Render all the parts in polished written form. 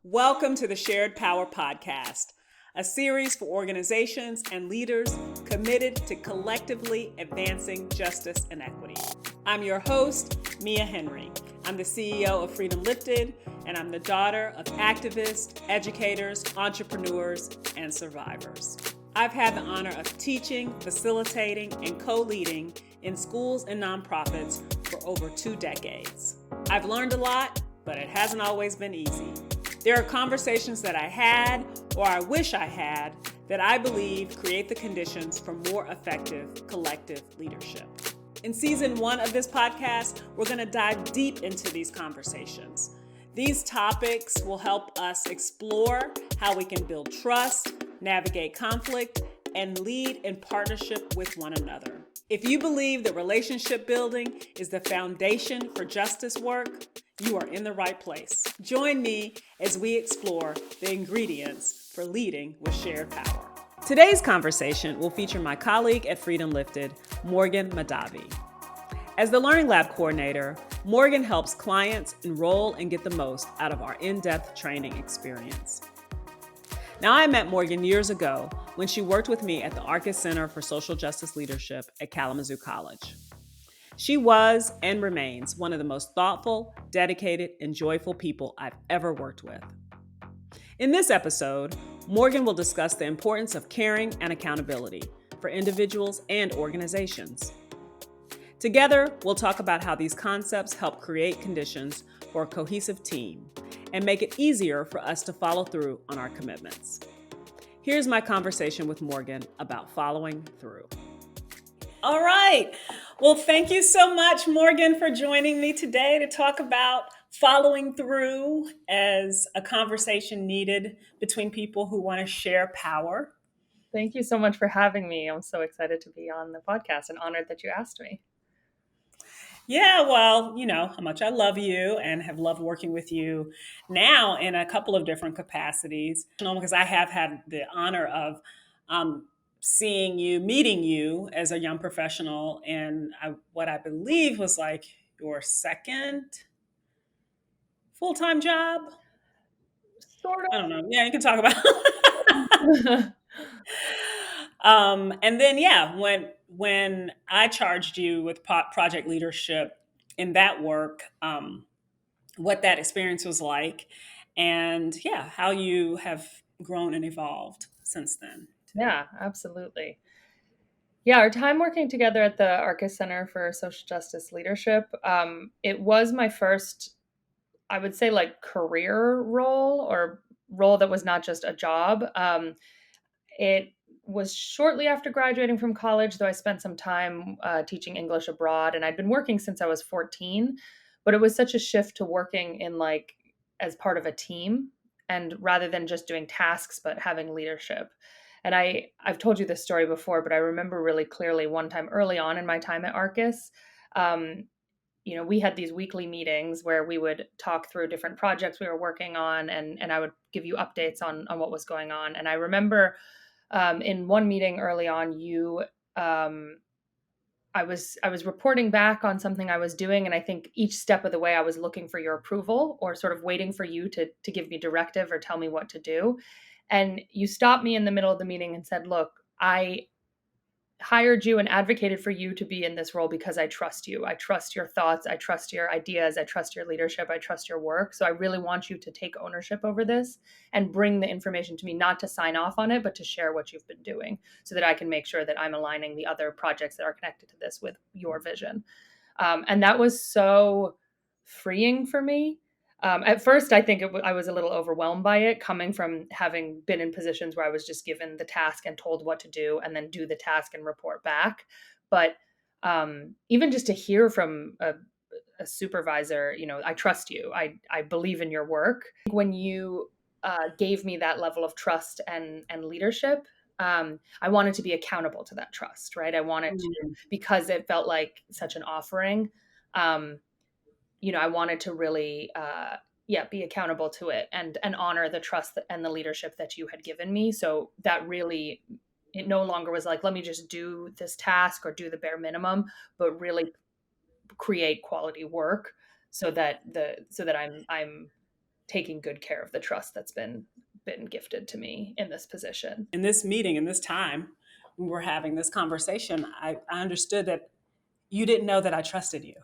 Welcome to the Shared Power Podcast, a series for organizations and leaders committed to collectively advancing justice and equity. I'm your host, Mia Henry. I'm the CEO of Freedom Lifted, and I'm the daughter of activists, educators, entrepreneurs, and survivors. I've had the honor of teaching, facilitating, and co-leading in schools and nonprofits for over 2 decades. I've learned a lot, but it hasn't always been easy. There are conversations that I had, or I wish I had, that I believe create the conditions for more effective collective leadership. In season 1 of this podcast, we're going to dive deep into these conversations. These topics will help us explore how we can build trust, navigate conflict, and lead in partnership with one another. If you believe that relationship building is the foundation for justice work, you are in the right place. Join me as we explore the ingredients for leading with shared power. Today's conversation will feature my colleague at Freedom Lifted, Morgan Mahdavi. As the Learning Lab coordinator, Morgan helps clients enroll and get the most out of our in-depth training experience. Now, I met Morgan years ago when she worked with me at the Arcus Center for Social Justice Leadership at Kalamazoo College. She was and remains one of the most thoughtful, dedicated, and joyful people I've ever worked with. In this episode, Morgan will discuss the importance of caring and accountability for individuals and organizations. Together, we'll talk about how these concepts help create conditions for a cohesive team and make it easier for us to follow through on our commitments. Here's my conversation with Morgan about following through. All right. Well, thank you so much, Morgan, for joining me today to talk about following through as a conversation needed between people who want to share power. Thank you so much for having me. I'm so excited to be on the podcast and honored that you asked me. Yeah, well, you know how much I love you and have loved working with you now in a couple of different capacities. Because I have had the honor of meeting you as a young professional in what I believe was like your second full-time job. Sort I don't know. Yeah, you can talk about. of. And then, yeah, when I charged you with project leadership in that work, what that experience was like, and yeah, how you have grown and evolved since then. Yeah, absolutely. Yeah, our time working together at the Arcus Center for Social Justice Leadership, it was my first, I would say, like career role or role that was not just a job. It was shortly after graduating from college, though I spent some time teaching English abroad, and I'd been working since I was 14. But it was such a shift to working in like as part of a team, and rather than just doing tasks, but having leadership. And I've told you this story before, but I remember really clearly one time early on in my time at Arcus. Um, we had these weekly meetings where we would talk through different projects we were working on, and I would give you updates on what was going on. And I remember in one meeting early on, I was reporting back on something I was doing, and I think each step of the way I was looking for your approval or sort of waiting for you to give me directive or tell me what to do. And you stopped me in the middle of the meeting and said, "Look, I hired you and advocated for you to be in this role because I trust you. I trust your thoughts. I trust your ideas. I trust your leadership. I trust your work. So I really want you to take ownership over this and bring the information to me, not to sign off on it, but to share what you've been doing so that I can make sure that I'm aligning the other projects that are connected to this with your vision." And that was so freeing for me. At first, I think I was a little overwhelmed by it, coming from having been in positions where I was just given the task and told what to do and then do the task and report back. But even just to hear from a supervisor, I trust you. I believe in your work. When you gave me that level of trust and leadership, I wanted to be accountable to that trust, right? I wanted to, because it felt like such an offering. I wanted to really, be accountable to it and honor the trust and the leadership that you had given me. So that really, it no longer was like, let me just do this task or do the bare minimum, but really create quality work so that I'm taking good care of the trust that's been gifted to me in this position. In this meeting, in this time, when we're having this conversation, I understood that you didn't know that I trusted you.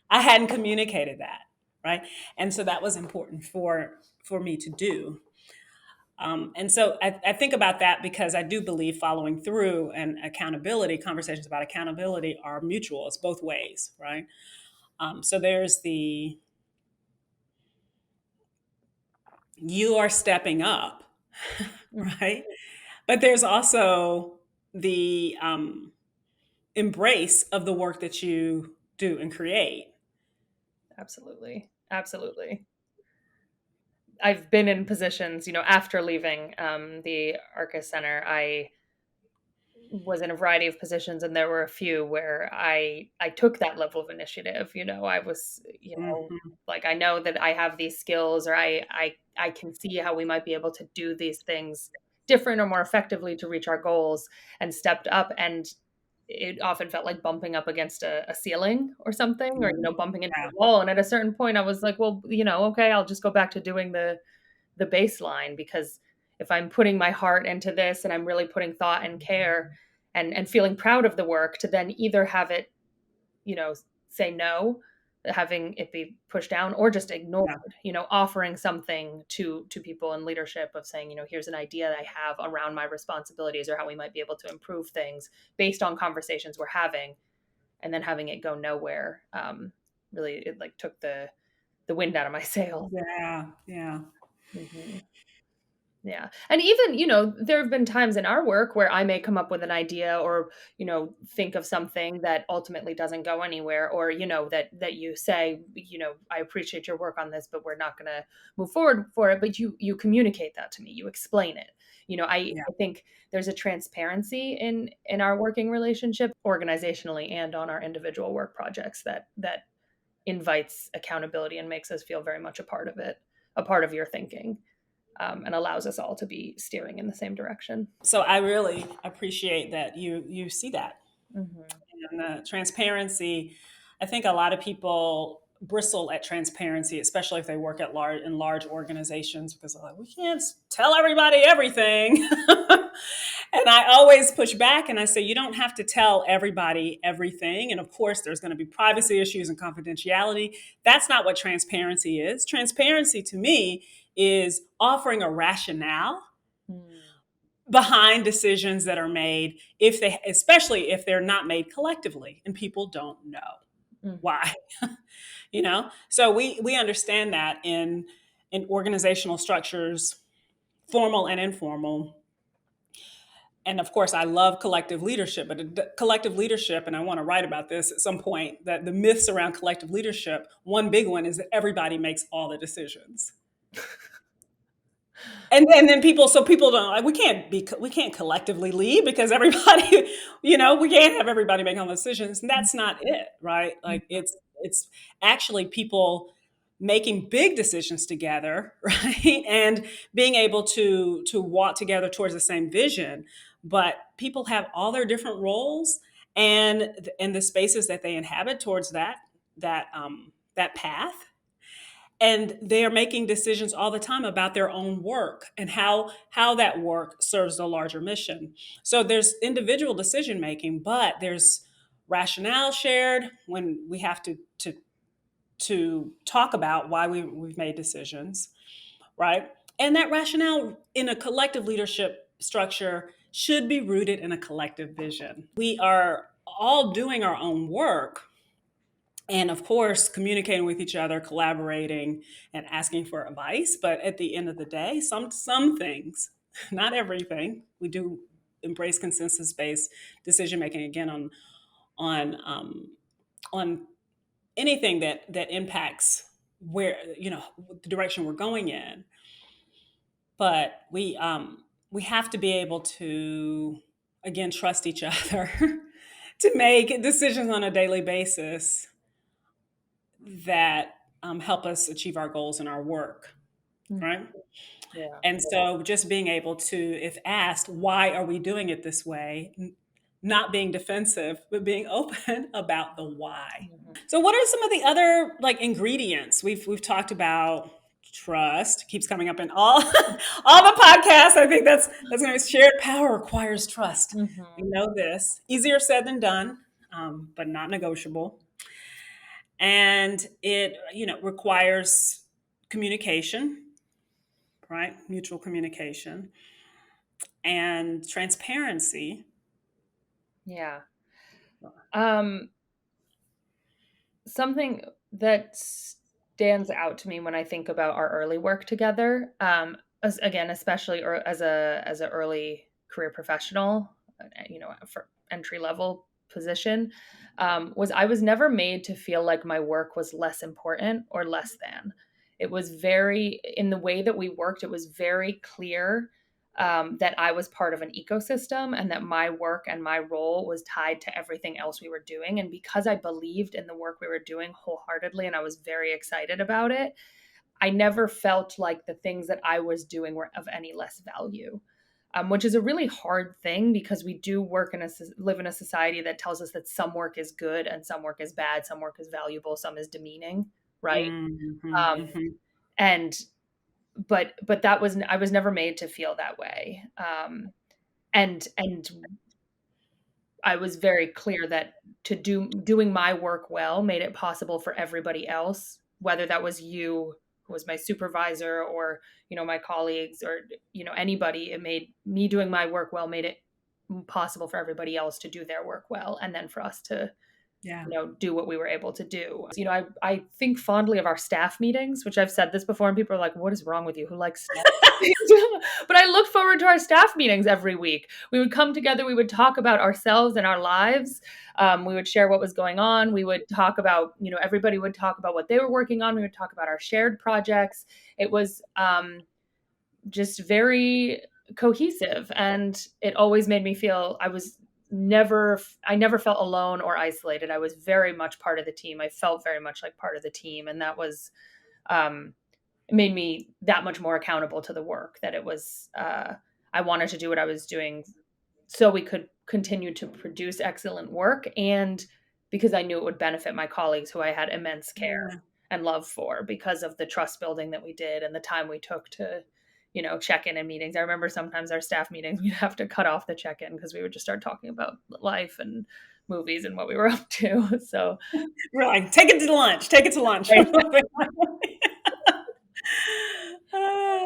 I hadn't communicated that, right? And so that was important for me to do. And so I think about that because I do believe following through and accountability, conversations about accountability are mutual. It's both ways, right? So there's the you are stepping up, right? But there's also the embrace of the work that you do and create. Absolutely. Absolutely. I've been in positions, after leaving the Arcus Center, I was in a variety of positions, and there were a few where I took that level of initiative. I was, Mm-hmm. like, I know that I have these skills, or I can see how we might be able to do these things different or more effectively to reach our goals, and stepped up. And it often felt like bumping up against a ceiling or something, or bumping into Yeah, a wall. And at a certain point, I was like, well, okay, I'll just go back to doing the baseline, because if I'm putting my heart into this and I'm really putting thought and care and feeling proud of the work, to then either have it, say no, having it be pushed down, or just ignored, yeah, offering something to people in leadership of saying, here's an idea that I have around my responsibilities, or how we might be able to improve things based on conversations we're having, and then having it go nowhere. Really, it like took the wind out of my sails. yeah, yeah. Mhm. Yeah. And even, there have been times in our work where I may come up with an idea, or, think of something that ultimately doesn't go anywhere, or, that you say, I appreciate your work on this, but we're not going to move forward for it. But you communicate that to me, you explain it. Yeah. I think there's a transparency in our working relationship, organizationally and on our individual work projects, that invites accountability and makes us feel very much a part of it, a part of your thinking, and allows us all to be steering in the same direction. So I really appreciate that you see that. Mm-hmm. And the transparency, I think a lot of people bristle at transparency, especially if they work at large organizations, because they're like, we can't tell everybody everything. And I always push back and I say, you don't have to tell everybody everything. And of course, there's going to be privacy issues and confidentiality. That's not what transparency is. Transparency to me is offering a rationale behind decisions that are made, especially if they're not made collectively and people don't know Mm-hmm. why. So we understand that in organizational structures, formal and informal. And of course, I love collective leadership, but collective leadership, and I want to write about this at some point, that the myths around collective leadership, one big one is that everybody makes all the decisions. And then people don't, like, we can't collectively lead because everybody, we can't have everybody making all the decisions. And that's not it, right? Like it's actually people making big decisions together, right? And being able to walk together towards the same vision. But people have all their different roles and the spaces that they inhabit towards that path, and they are making decisions all the time about their own work and how that work serves the larger mission. So there's individual decision making, but there's rationale shared when we have to talk about why we've made decisions, right? And that rationale in a collective leadership structure should be rooted in a collective vision. We are all doing our own work, and of course communicating with each other, collaborating and asking for advice, but at the end of the day, some things, not everything, we do embrace consensus based decision making, again, on anything that impacts where, the direction we're going in. But we have to be able to, again, trust each other to make decisions on a daily basis that help us achieve our goals in our work, right? Yeah. And so just being able to, if asked, why are we doing it this way? Not being defensive, but being open about the why. Mm-hmm. So what are some of the other, like, ingredients? We've talked about trust keeps coming up in all all the podcasts. I think that's going to be shared power requires trust. We Mm-hmm. know this. Easier said than done, but not negotiable. And it, requires communication, right? Mutual communication and transparency. Yeah. Um, Something that stands out to me when I think about our early work together, again, especially as a early career professional, for entry level position, was I was never made to feel like my work was less important or less than. It was very in the way that we worked. It was very clear that I was part of an ecosystem and that my work and my role was tied to everything else we were doing. And because I believed in the work we were doing wholeheartedly and I was very excited about it, I never felt like the things that I was doing were of any less value. Which is a really hard thing because we do live in a society that tells us that some work is good and some work is bad, some work is valuable, some is demeaning, right? Mm-hmm, Um, mm-hmm. and but that was I was never made to feel that way. And I was very clear that doing my work well made it possible for everybody else, whether that was you who was my supervisor or my colleagues or anybody. It made me doing my work well made it possible for everybody else to do their work well, and then for us to Yeah. do what we were able to do. I think fondly of our staff meetings, which I've said this before, and people are like, what is wrong with you? Who likes staff meetings? But I look forward to our staff meetings every week. We would come together, we would talk about ourselves and our lives. We would share what was going on. We would talk about, everybody would talk about what they were working on. We would talk about our shared projects. It was just very cohesive, and it always made me feel I never felt alone or isolated. I was very much part of the team. I felt very much like part of the team, and that was um made me that much more accountable to the work, that it was I wanted to do what I was doing so we could continue to produce excellent work, and because I knew it would benefit my colleagues who I had immense care Yeah. and love for because of the trust building that we did and the time we took to check in meetings. I remember sometimes our staff meetings we'd have to cut off the check in because we would just start talking about life and movies and what we were up to. So We're like, take it to lunch. Take it to lunch. right. Uh,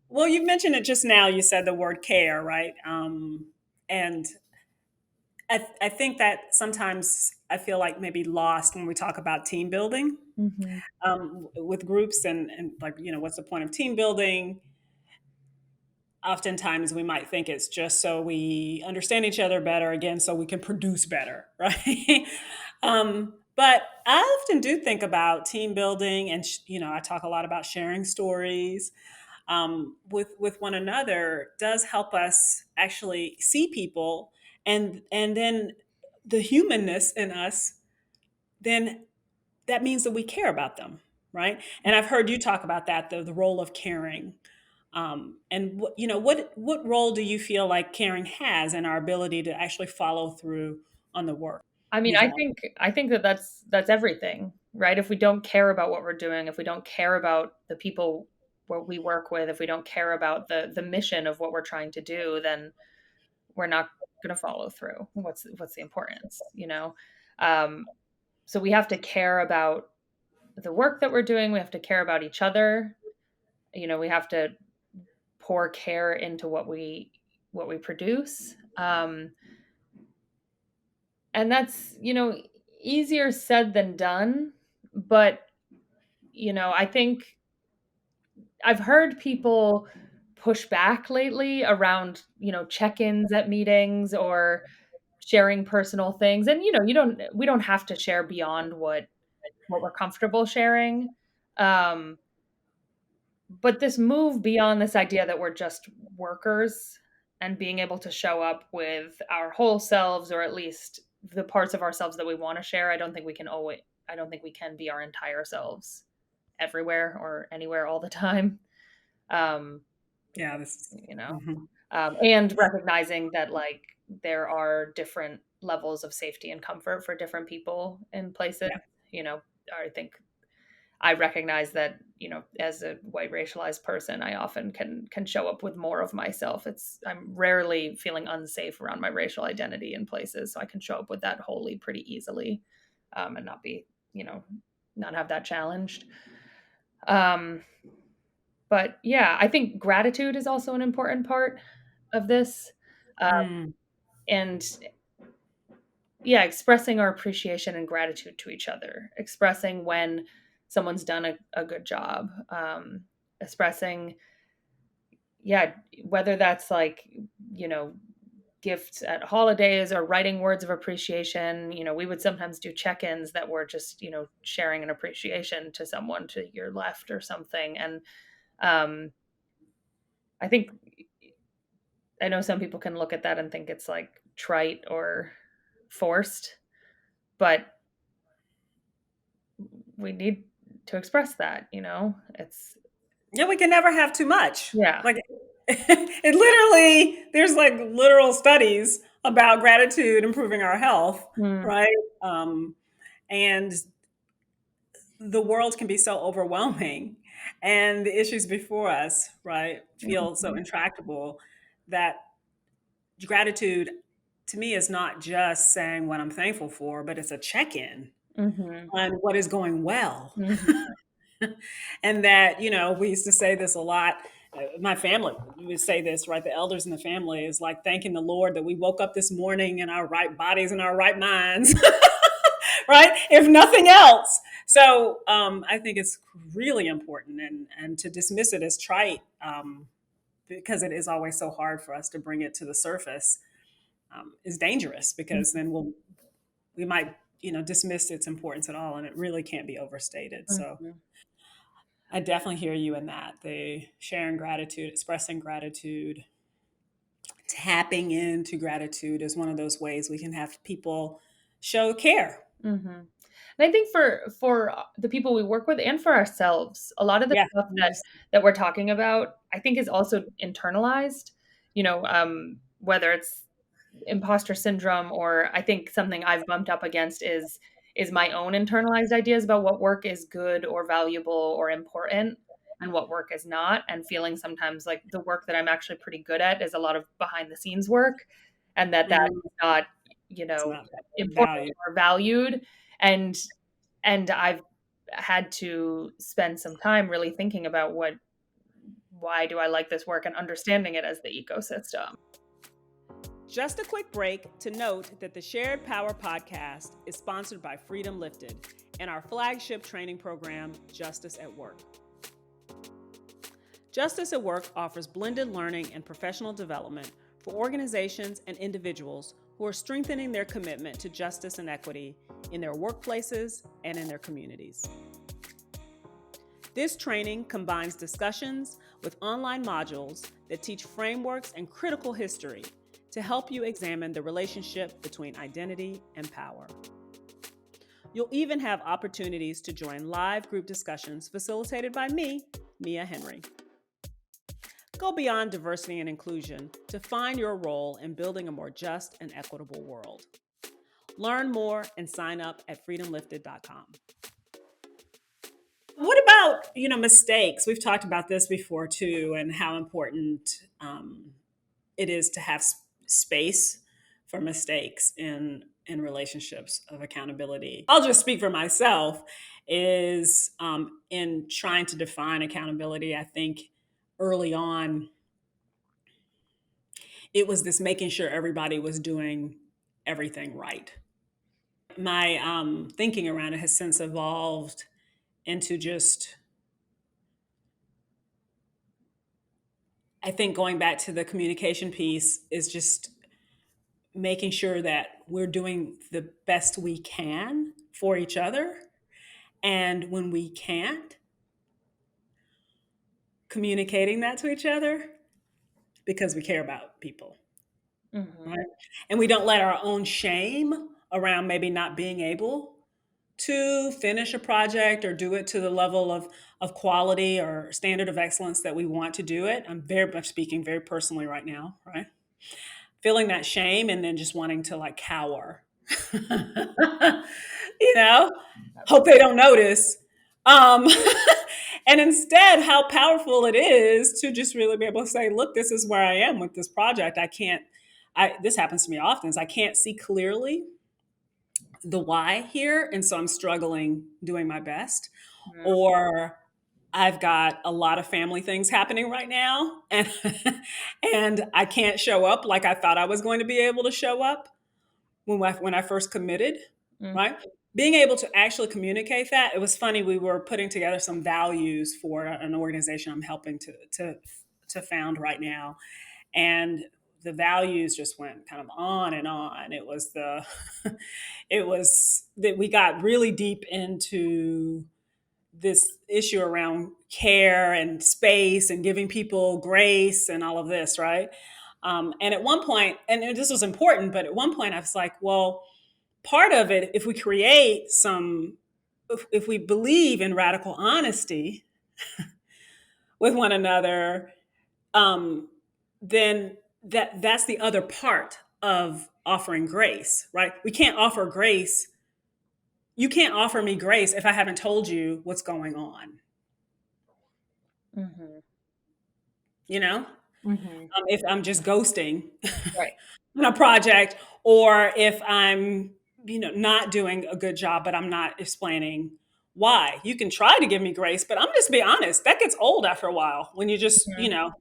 well, you mentioned it just now. You said the word care, right? And I think that sometimes I feel like maybe lost when we talk about team building Mhm. with groups and like, what's the point of team building? Oftentimes we might think it's just so we understand each other better, again, so we can produce better, right? But I often do think about team building, and I talk a lot about sharing stories with one another. Does help us actually see people, and then the humanness in us. Then that means that we care about them, right? And I've heard you talk about that, the role of caring. And what role do you feel like caring has in our ability to actually follow through on the work? I mean, These I think that that's everything, right? If we don't care about what we're doing, if we don't care about the people what we work with, if we don't care about the mission of what we're trying to do, then we're not going to follow through. What's the importance, Um, so we have to care about the work that we're doing. We have to care about each other. We have to pour care into what we produce. And that's easier said than done, but I think I've heard people push back lately around check-ins at meetings or sharing personal things, and we don't have to share beyond what we're comfortable sharing. um but this move beyond this idea that we're just workers and being able to show up with our whole selves, or at least the parts of ourselves that we want to share, I don't think we can be our entire selves everywhere or anywhere all the time. um Yeah, this. you know Mhm. and recognizing that, like, there are different levels of safety and comfort for different people in places. Yeah, you know I think I recognize that, as a white racialized person, I often can show up with more of myself. I'm rarely feeling unsafe around my racial identity in places, so I can show up with that wholly pretty easily, and not be, not have that challenged. But yeah, I think gratitude is also an important part of this. Mm. And yeah, expressing our appreciation and gratitude to each other, expressing when someone's done a good job, expressing, yeah, whether that's like, you know, gifts at holidays or writing words of appreciation. We would sometimes do check-ins that were just, sharing an appreciation to someone to your left or something. And um, I think, I know some people can look at that and think it's like trite or forced, but we need to express that, it's, Yeah, we can never have too much. yeah. Like it literally, there's like literal studies about gratitude improving our health, Mm, right? Um, and the world can be so overwhelming and the issues before us, right, feel so mhm, intractable that gratitude to me is not just saying what I'm thankful for, but it's a check-in mhm, on what is going well. mhm, And that, we used to say this a lot. My family would say this, right? The elders in the family is like thanking the Lord that we woke up this morning in our right bodies and our right minds, right? If nothing else. So I think it's really important, and to dismiss it as trite, because it is always so hard for us to bring it to the surface, is dangerous, because then we might, dismiss its importance at all, and it really can't be overstated. So mhm, I definitely hear you in that. The sharing gratitude, expressing gratitude, tapping into gratitude is one of those ways we can have people show care. mhm. And I think for the people we work with and for ourselves, a lot of the Yeah. stuff that we're talking about, I think is also internalized, whether it's imposter syndrome, or I think something I've bumped up against is my own internalized ideas about what work is good or valuable or important and what work is not, and feeling sometimes like the work that I'm actually pretty good at is a lot of behind the scenes work, and that Mhm. is not, It's not important valued. or valued. And and I've had to spend some time really thinking about why do I like this work and understanding it as the ecosystem. Just a quick break to note that the Shared Power podcast is sponsored by Freedom Lifted and our flagship training program, Justice at Work. Justice at Work offers blended learning and professional development for organizations and individuals who are strengthening their commitment to justice and equity in their workplaces and in their communities. This training combines discussions with online modules that teach frameworks and critical history to help you examine the relationship between identity and power. You'll even have opportunities to join live group discussions facilitated by me, Mia Henry. Go beyond diversity and inclusion to find your role in building a more just and equitable world. Learn more and sign up at freedomlifted.com. What about, mistakes? We've talked about this before too, and how important it is to have space for mistakes in relationships of accountability. I'll just speak for myself. Is in trying to define accountability, I think early on it was this making sure everybody was doing everything right. My thinking around it has since evolved into just, I think going back to the communication piece is just making sure that we're doing the best we can for each other. And when we can't, communicating that to each other because we care about people, Mhm, right? And we don't let our own shame around maybe not being able to finish a project or do it to the level of quality or standard of excellence that we want to do it. I'm very much speaking very personally right now, right? Feeling that shame and then just wanting to like cower, you know, hope they don't notice. Um, and instead, how powerful it is to just really be able to say, look, this is where I am with this project. This happens to me often, is I can't see clearly the why here. And so I'm struggling doing my best. Mm. Or I've got a lot of family things happening right now, and and I can't show up like I thought I was going to be able to show up when I first committed, Mm. right? Being able to actually communicate that. It was funny. We were putting together some values for an organization I'm helping to found right now, and the values just went kind of on and on. It was the it was that we got really deep into this issue around care and space and giving people grace and all of this, right? And at one point, and this was important, but at one point I was like, well, part of it, if we create some, if we believe in radical honesty with one another, um, then that's the other part of offering grace, right? We can't offer grace. You can't offer me grace if I haven't told you what's going on, Mhm. you know? Mhm. If I'm just ghosting Right. on a project, or if I'm, not doing a good job, but I'm not explaining why. You can try to give me grace, but I'm just be honest, that gets old after a while when you just, Mhm.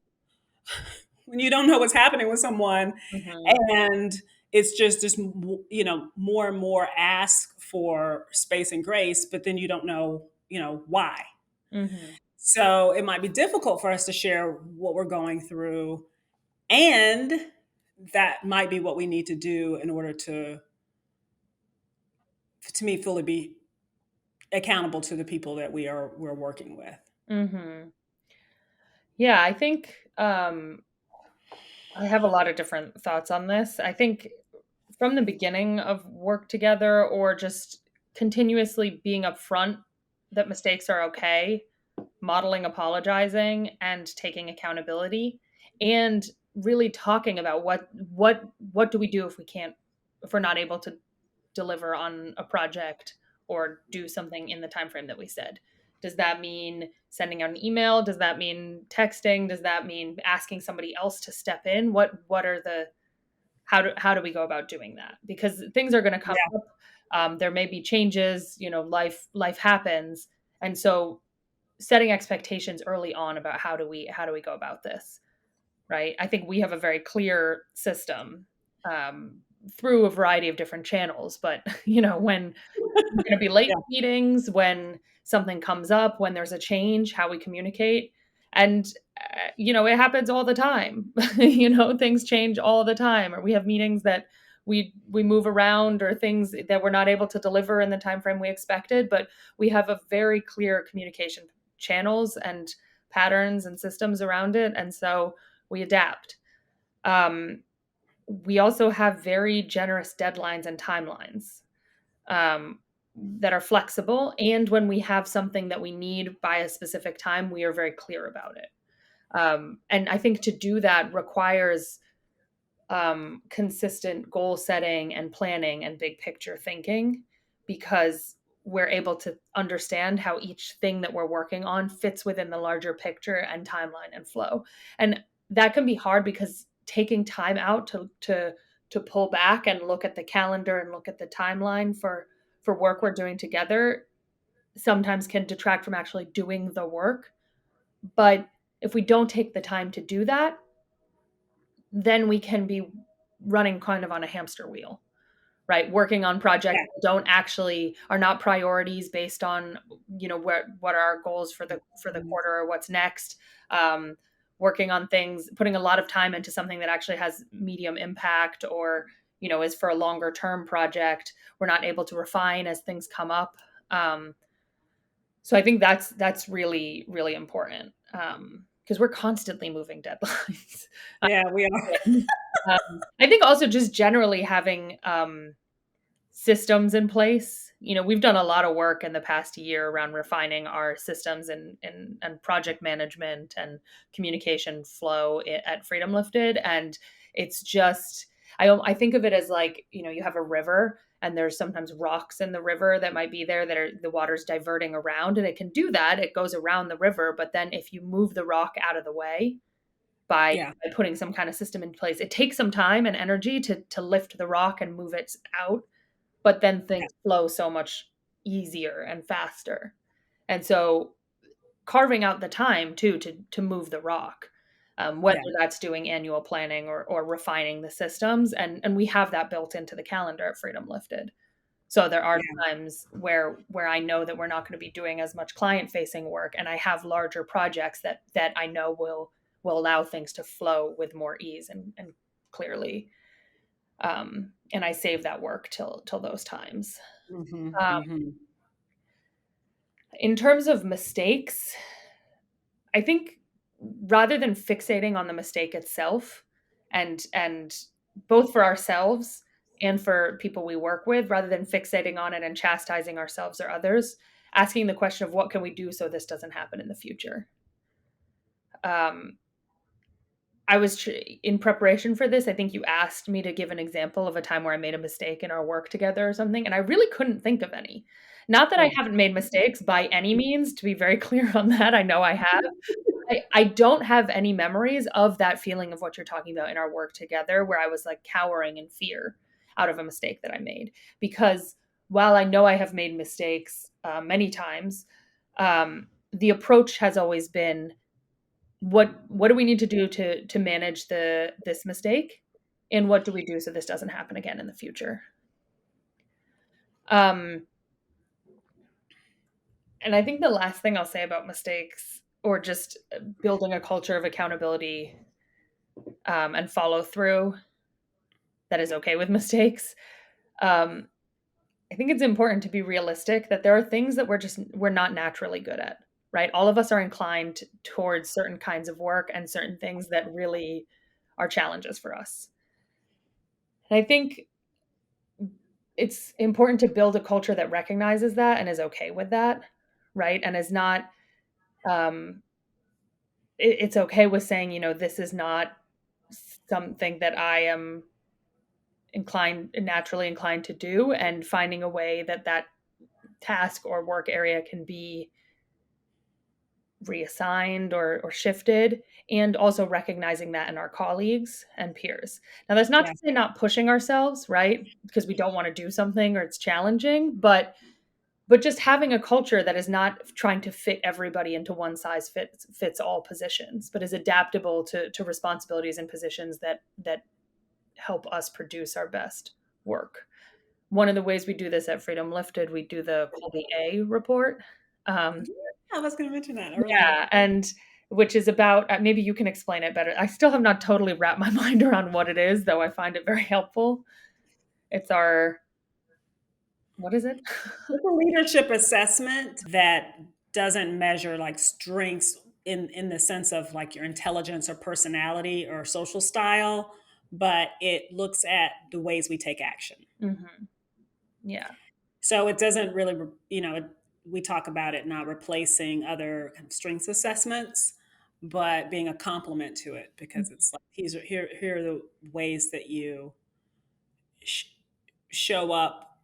when you don't know what's happening with someone, Mhm. and it's just more and more ask for space and grace, but then you don't know, why. Mhm. So it might be difficult for us to share what we're going through, and that might be what we need to do in order to me fully be accountable to the people that we're working with. Mhm. Yeah, I think I have a lot of different thoughts on this. I think from the beginning of work together or just continuously being upfront that mistakes are okay, modeling apologizing and taking accountability, and really talking about what do we do if we can't, if we're not able to deliver on a project or do something in the time frame that we said. Does that mean sending out an email? Does that mean texting? Does that mean asking somebody else to step in? What are the, how do we go about doing that? Because things are going to come Yeah, up. There may be changes. Life happens, and so setting expectations early on about how do we go about this, right? I think we have a very clear system, um, through a variety of different channels, but when we're going to be late yeah, meetings, when something comes up, when there's a change, how we communicate. And, it happens all the time. Things change all the time, or we have meetings that we move around, or things that we're not able to deliver in the time frame we expected, but we have a very clear communication channels and patterns and systems around it. And so we adapt. Um, we also have very generous deadlines and timelines, um, that are flexible. And when we have something that we need by a specific time, we are very clear about it. And I think to do that requires consistent goal setting and planning and big picture thinking, because we're able to understand how each thing that we're working on fits within the larger picture and timeline and flow. And that can be hard because taking time out to pull back and look at the calendar and look at the timeline for work we're doing together sometimes can detract from actually doing the work. But if we don't take the time to do that, then we can be running kind of on a hamster wheel, right? Working on projects yeah. that don't actually, are not priorities based on, what are our goals for the quarter or what's next. Um, Working on things, putting a lot of time into something that actually has medium impact, or is for a longer term project. We're not able to refine as things come up. So I think that's really really important, because we're constantly moving deadlines. Yeah, we are. I think also just generally having systems in place. We've done a lot of work in the past year around refining our systems and project management and communication flow at Freedom Lifted. And it's just, I think of it as like, you have a river and there's sometimes rocks in the river that might be there that are the water's diverting around, and it can do that. It goes around the river, but then if you move the rock out of the way by, Yeah. by putting some kind of system in place, it takes some time and energy to lift the rock and move it out, but then Yeah. things flow so much easier and faster. And so carving out the time too to move the rock, whether Yeah. that's doing annual planning or refining the systems, and we have that built into the calendar at Freedom Lifted. So there are Yeah. times where I know that we're not going to be doing as much client facing work, and I have larger projects that I know will allow things to flow with more ease and clearly. And I save that work till those times. Mm-hmm. Um, Mm-hmm. in terms of mistakes, I think rather than fixating on the mistake itself, and both for ourselves and for people we work with, rather than fixating on it and chastising ourselves or others, asking the question of what can we do so this doesn't happen in the future. Um, I was in preparation for this. I think you asked me to give an example of a time where I made a mistake in our work together or something, and I really couldn't think of any. Not that I Oh. haven't made mistakes by any means, to be very clear on that. I know I have. I don't have any memories of that feeling of what you're talking about in our work together, where I was like cowering in fear out of a mistake that I made. Because while I know I have made mistakes many times, the approach has always been, what do we need to do to manage this mistake, and what do we do so this doesn't happen again in the future. Um, and I think the last thing I'll say about mistakes, or just building a culture of accountability and follow through that is okay with mistakes. Um, I think it's important to be realistic that there are things that we're not naturally good at, right? All of us are inclined towards certain kinds of work and certain things that really are challenges for us. And I think it's important to build a culture that recognizes that and is okay with that, right? And is not, um, it's okay with saying, this is not something that I am naturally inclined to do, and finding a way that task or work area can be reassigned or shifted, and also recognizing that in our colleagues and peers. Now, that's not Yeah. to say not pushing ourselves, right? Because we don't want to do something or it's challenging, but just having a culture that is not trying to fit everybody into one size fits all positions, but is adaptable to responsibilities and positions that help us produce our best work. One of the ways we do this at Freedom Lifted, we do the Colby A report. Um, I was going to mention that earlier. yeah, and which is about, maybe you can explain it better. I still have not totally wrapped my mind around what it is, though I find it very helpful. It's our, what is it? It's a leadership assessment that doesn't measure like strengths in the sense of like your intelligence or personality or social style, but it looks at the ways we take action. Hmm. Yeah. So it doesn't really, we talk about it not replacing other kind of strengths assessments, but being a complement to it, because it's like here are the ways that you sh- show up.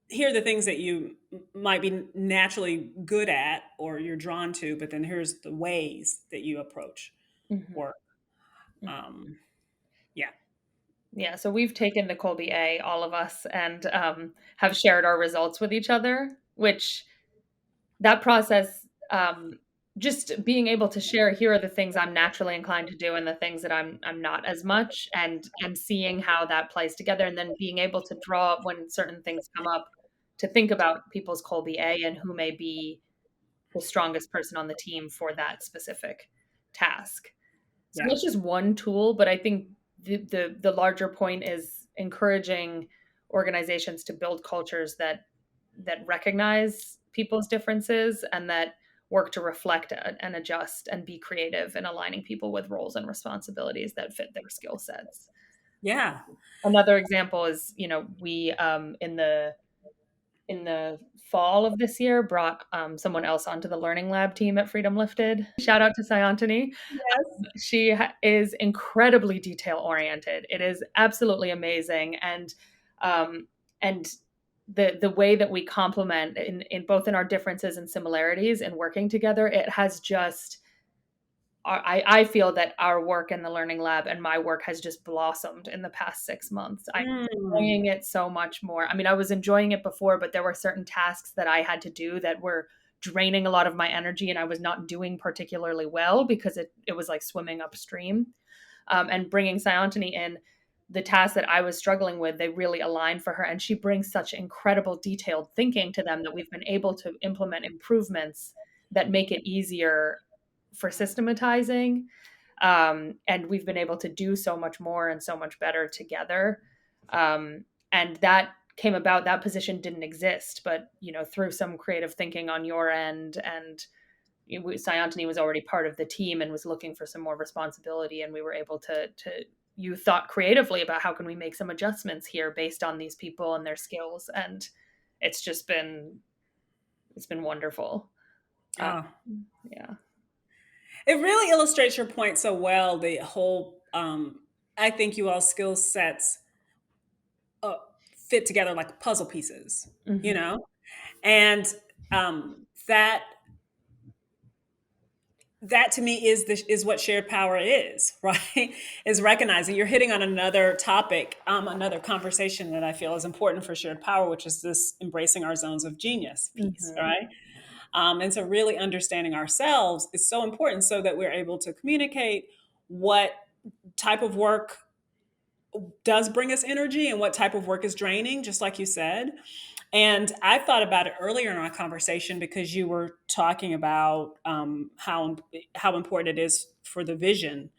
Here are the things that you might be naturally good at or you're drawn to, but then here's the ways that you approach Hmm. work. Um, yeah, Yeah, so we've taken the Colby A, all of us, and have shared our results with each other, which that process, just being able to share, here are the things I'm naturally inclined to do and the things that I'm not as much, and seeing how that plays together, and then being able to draw when certain things come up, to think about people's Colby A and who may be the strongest person on the team for that specific task. So yeah, that's just one tool, but I think the larger point is encouraging organizations to build cultures that recognize people's differences, and that work to reflect and adjust and be creative in aligning people with roles and responsibilities that fit their skill sets. yeah. Another example is, we in the fall of this year brought someone else onto the Learning Lab team at Freedom Lifted. Shout out to Sayantani. Yes. She is incredibly detail oriented. It is absolutely amazing, and the way that we complement in both in our differences and similarities and working together, it has just, I feel that our work in the Learning Lab and my work has just blossomed in the past 6 months. I'm Mm. enjoying it so much more. I mean, I was enjoying it before, but there were certain tasks that I had to do that were draining a lot of my energy, and I was not doing particularly well because it was like swimming upstream. And bringing Sayantini in, the tasks that I was struggling with, they really align for her. And she brings such incredible detailed thinking to them that we've been able to implement improvements that make it easier for systematizing. And we've been able to do so much more and so much better together. And that came about, that position didn't exist, but, through some creative thinking on your end, and Sayantini was already part of the team and was looking for some more responsibility, and we were able to you thought creatively about how can we make some adjustments here based on these people and their skills, and it's been wonderful. Oh, Yeah. it really illustrates your point so well. The whole, I think you all skill sets uh, fit together like puzzle pieces, you Mm-hmm. know, and that to me is what shared power is, right? Is recognizing you're hitting on another topic, another conversation that I feel is important for shared power, which is this embracing our zones of genius piece, Mm-hmm. right? And so really understanding ourselves is so important so that we're able to communicate what type of work does bring us energy and what type of work is draining, just like you said. And I thought about it earlier in our conversation because you were talking about how important it is for the vision,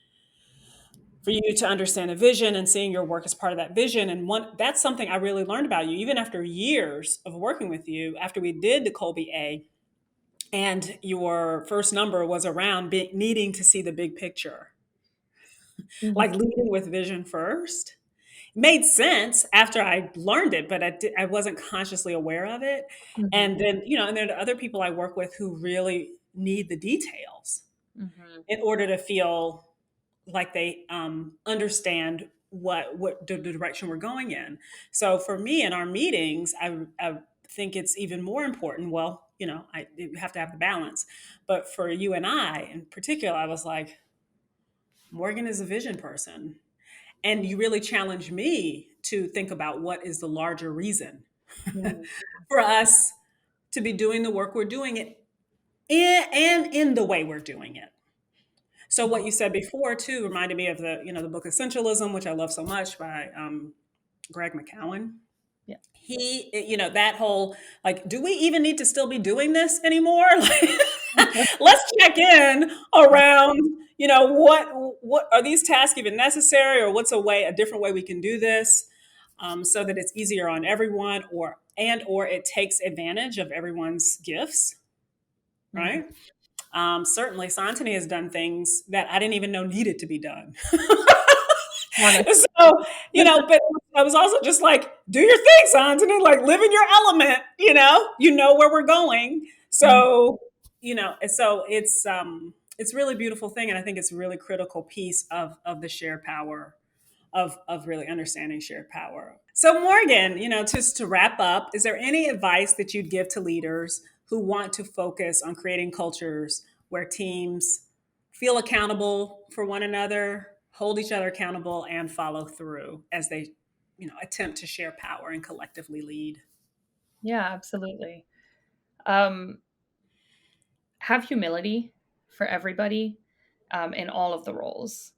for you to understand a vision and seeing your work as part of that vision. And that's something I really learned about you, even after years of working with you. After we did the Colby A, and your first number was around needing to see the big picture, like Mm-hmm. leading with vision first. Made sense after I learned it, but I wasn't consciously aware of it. And then, and there are other people I work with who really need the details Mm-hmm. in order to feel like they understand what the direction we're going in. So for me in our meetings, I think it's even more important. Well, you have to have the balance, but for you and I in particular, I was like, Morgan is a vision person. And you really challenge me to think about what is the larger reason Mm-hmm. for us to be doing the work we're doing it in the way we're doing it. So what you said before too reminded me of the book Essentialism, which I love so much, by Greg McCowan. Yeah. That whole, like, do we even need to still be doing this anymore? Like, let's check in around, what are these tasks even necessary, or what's a different way we can do this, so that it's easier on everyone, or it takes advantage of everyone's gifts, Mm-hmm. right? Certainly, Santini has done things that I didn't even know needed to be done. Honest. So, but I was also just like, do your thing, Santini, like live in your element, where we're going. So, it's really beautiful thing. And I think it's a really critical piece of the shared power of really understanding shared power. So Morgan, just to wrap up, is there any advice that you'd give to leaders who want to focus on creating cultures where teams feel accountable for one another, hold each other accountable, and follow through as they, attempt to share power and collectively lead? Yeah, absolutely. Um, have humility for everybody, in all of the roles.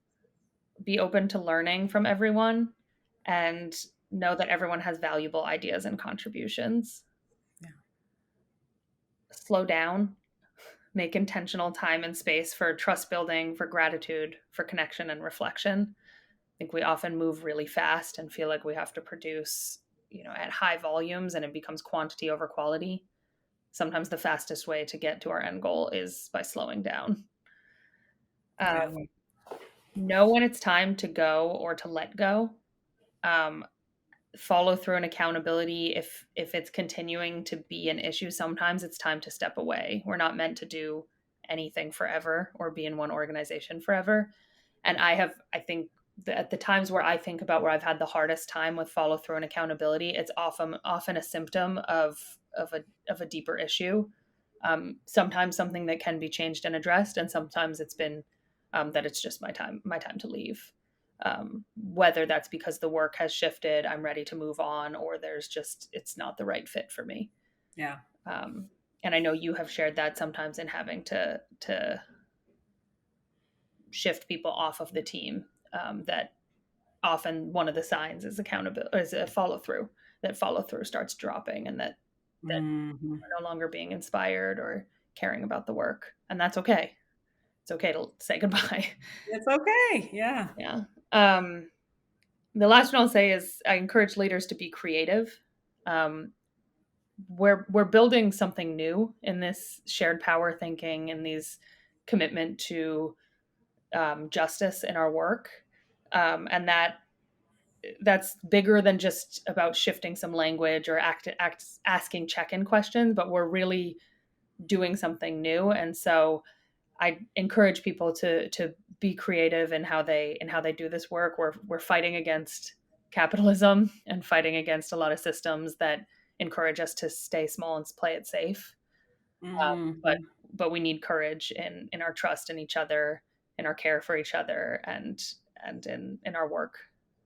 Be open to learning from everyone, and know that everyone has valuable ideas and contributions. Yeah. Slow down, make intentional time and space for trust building, for gratitude, for connection and reflection. I think we often move really fast and feel like we have to produce, at high volumes, and it becomes quantity over quality. Sometimes the fastest way to get to our end goal is by slowing down. Yeah. Um, know when it's time to go or to let go. Um, Follow through and accountability. If it's continuing to be an issue, sometimes it's time to step away. We're not meant to do anything forever or be in one organization forever. And I think at the times where I think about where I've had the hardest time with follow through and accountability, it's often a symptom of a deeper issue. Sometimes something that can be changed and addressed, and sometimes it's been that it's just my time to leave. Whether that's because the work has shifted, I'm ready to move on, or it's not the right fit for me. Yeah. And I know you have shared that sometimes in having to shift people off of the team, that often one of the signs is accountability, is a follow through. That follow through starts dropping, and that Mm-hmm. we're no longer being inspired or caring about the work, and that's okay. It's okay to say goodbye. It's okay. Yeah. Yeah. The last one I'll say is I encourage leaders to be creative. We're building something new in this shared power thinking and these commitment to justice in our work, and that's bigger than just about shifting some language or asking check-in questions, but we're really doing something new. And so I encourage people to be creative in how they do this work. We're fighting against capitalism and fighting against a lot of systems that encourage us to stay small and play it safe. Mm-hmm. But we need courage in our trust in each other, in our care for each other, and in our work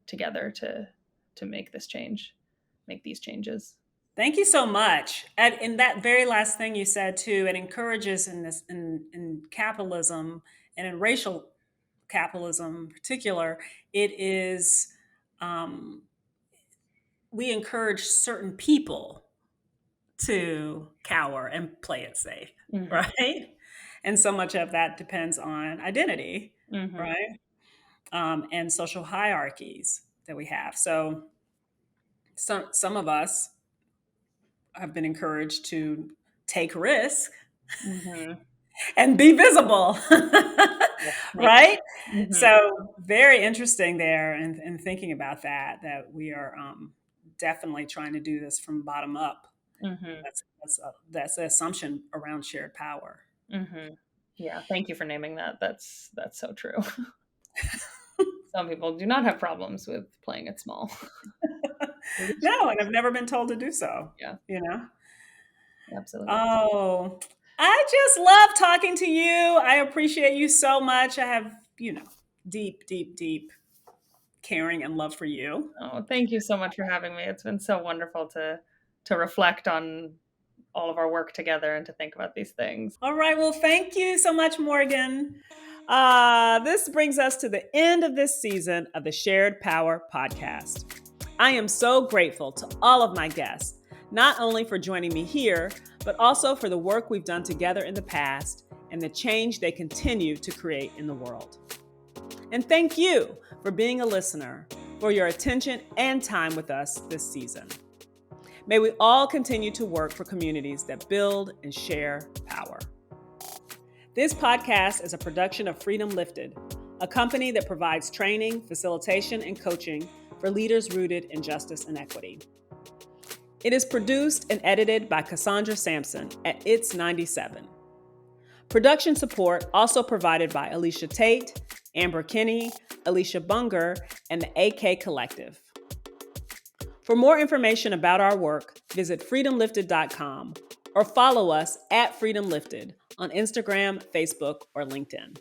together to make these changes. Thank you so much. And in that very last thing you said too, it encourages in capitalism and in racial capitalism in particular, it is um, we encourage certain people to cower and play it safe, Mm-hmm. right? And so much of that depends on identity, Mm-hmm. right? And social hierarchies that we have. So some of us have been encouraged to take risks Mm-hmm. and be visible, Make right? mm-hmm. So very interesting there, and thinking about that we are definitely trying to do this from bottom up. Mm-hmm. That's the assumption around shared power. Mm-hmm. Yeah, thank you for naming that. That's so true. Some people do not have problems with playing it small. No, and I've never been told to do so. Yeah, You know. absolutely. Oh, I just love talking to you. I appreciate you so much. I have, deep, deep, deep caring and love for you. Oh, thank you so much for having me. It's been so wonderful to reflect on all of our work together and to think about these things. All right. Well, thank you so much, Morgan. This brings us to the end of this season of the Shared Power podcast. I am so grateful to all of my guests, not only for joining me here, but also for the work we've done together in the past and the change they continue to create in the world. And thank you for being a listener, for your attention and time with us this season. May we all continue to work for communities that build and share power. This podcast is a production of Freedom Lifted, a company that provides training, facilitation, and coaching for leaders rooted in justice and equity. It is produced and edited by Cassandra Sampson at It's 97. Production support also provided by Alicia Tate, Amber Kinney, Alicia Bunger, and the AK Collective. For more information about our work, visit freedomlifted.com or follow us at Freedom Lifted on Instagram, Facebook, or LinkedIn.